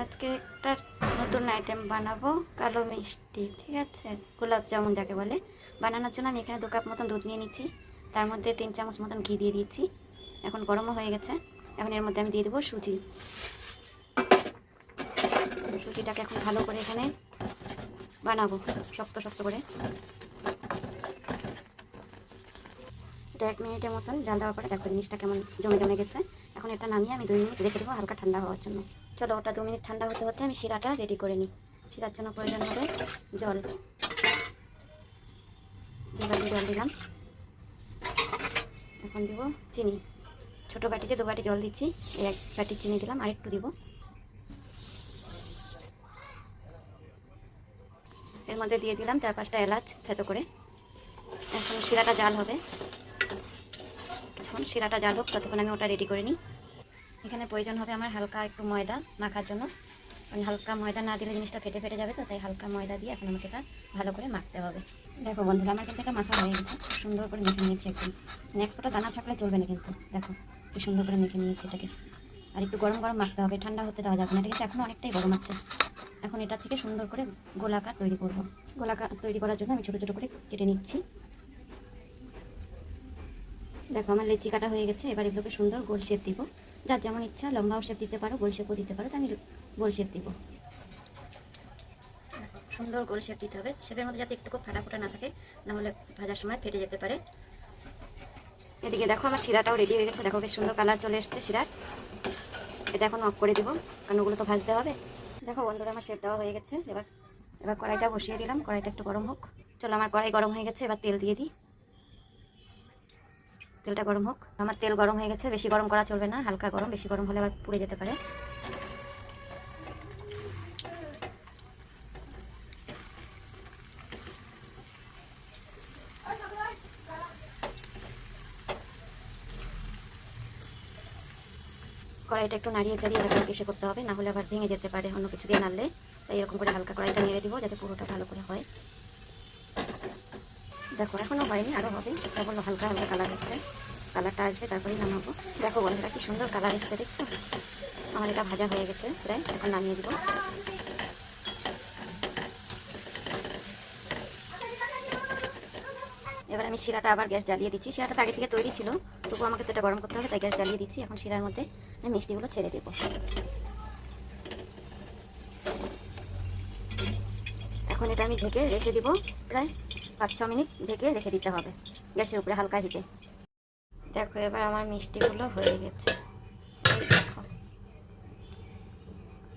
আজকে একটা নতুন আইটেম বানাবো, কালো মিষ্টি। ঠিক আছে, গোলাপ জামুন যাকে বলে। বানানোর জন্য আমি এখানে 2 কাপ মতন দুধ নিয়ে নিচ্ছি। তার মধ্যে 3 চামচ মতন ঘি দিয়ে দিচ্ছি। এখন গরমও হয়ে গেছে। এখন এর মধ্যে আমি দিয়ে দেবো সুজি। সুজিটাকে এখন ভালো করে এখানে বানাবো, শক্ত শক্ত করে। এটা 1 মিনিটের মতন জাল দেওয়ার পরে দেখো জিনিসটা কেমন জমে জমে গেছে। এখন এটা নামিয়ে আমি 2 মিনিট রেখে দেবো হালকা ঠান্ডা হওয়ার জন্য। চলো, ওটা 2 মিনিট ঠান্ডা হতে হতে আমি শিরাটা রেডি করে নিই। শিরার জন্য প্রয়োজন হবে জল। 2 বাটি জল দিলাম। এখন দিব চিনি। ছোটো বাটিতে 2 বাটি জল দিচ্ছি। 1 বাটি চিনি দিলাম, আর একটু দিব। এর মধ্যে দিয়ে দিলাম 4-5টা এলাচ থেতো করে। এখন শিরাটা জাল হবে। এখন শিরাটা জাল হোক, ততক্ষণ আমি ওটা রেডি করে নিই। এখানে প্রয়োজন হবে আমার হালকা একটু ময়দা মাখার জন্য। কারণ হালকা ময়দা না দিলে জিনিসটা ফেটে ফেটে যাবে, তো তাই হালকা ময়দা দিয়ে এখন আমাকে এটা ভালো করে মাখতে হবে। দেখো বন্ধুরা, আমার কিন্তু এটা মাখা হয়ে গেছে। সুন্দর করে মেখে নিয়েছি একদম। এক ফোঁটা দানা থাকলে চলবে না, কিন্তু দেখো কি সুন্দর করে মেখে নিয়েছি এটাকে। আর একটু গরম গরম মাখতে হবে, ঠান্ডা হতে দেওয়া যাবে না। এটা কিন্তু এখনও অনেকটাই গরম আছে। এখন এটা থেকে সুন্দর করে গোলাকার তৈরি করব। গোলাকার তৈরি করার জন্য আমি ছোটো ছোটো করে কেটে নিচ্ছি। দেখো আমার লেচি কাটা হয়ে গেছে। এবার এগুলোকে সুন্দর গোল শেপ দিব। যার যেমন ইচ্ছা লম্বাও শেপ দিতে পারো, গোল শেপও দিতে পারো। তো আমি গোল শেপ দিব। সুন্দর গোল শেপ দিতে হবে। শেপের মধ্যে যাতে একটু ফাটা ফোটা না থাকে, নাহলে ভাজার সময় ফেটে যেতে পারে। এদিকে দেখো আমার শিরাটাও রেডি হয়ে গেছে। দেখো বেশ সুন্দর কালার চলে এসছে শিরার। এটা এখন অফ করে দিব, কারণ ওগুলো তো ভাজতে হবে। দেখো বন্ধুরা, আমার শেপ দেওয়া হয়ে গেছে। এবার কড়াইটা বসিয়ে দিলাম। কড়াইটা একটু গরম হোক। চলো, আমার কড়াই গরম হয়ে গেছে। এবার তেল দিয়ে দিই। তেলটা গরম হোক। আমার তেল গরম হয়ে গেছে। বেশি গরম করা চলবে না, হালকা গরম। বেশি গরম হলে আবার পুড়ে যেতে পারে। কড়াইটা একটু নাড়িয়ে চাড়িয়ে এরকম এসে করতে হবে, না হলে আবার ভেঙে যেতে পারে অন্য কিছু দিয়ে নাড়লে। তাই এরকম করে হালকা কড়াইটা নেড়ে দিব, যাতে পুরোটা ভালো করে হয়। দেখো এখনও হয়নি, আরও হবে। এটা বললো হালকা হালকা কালার এসছে। কালারটা আসবে তারপরেই নামাবো। দেখো বন্ধুরা, কি সুন্দর কালার এসছে, দেখছো? আমার এটা ভাজা হয়ে গেছে প্রায়। এখন নামিয়ে দিব। এবার আমি শিরাটা আবার গ্যাস জ্বালিয়ে দিচ্ছি। শিরাটা আগে থেকে তৈরি ছিল, তবু আমাকে তো এটা গরম করতে হবে, তাই গ্যাস জ্বালিয়ে দিচ্ছি। এখন শিরার মধ্যে আমি মিষ্টিগুলো ছেড়ে দেবো। এখন এটা আমি ঢেকে রেখে দিব। প্রায় 5-6 মিনিট ঢেকে রেখে দিতে হবে গ্যাসের উপরে হালকা হিটে। দেখো এবার আমার মিষ্টিগুলো হয়ে গেছে।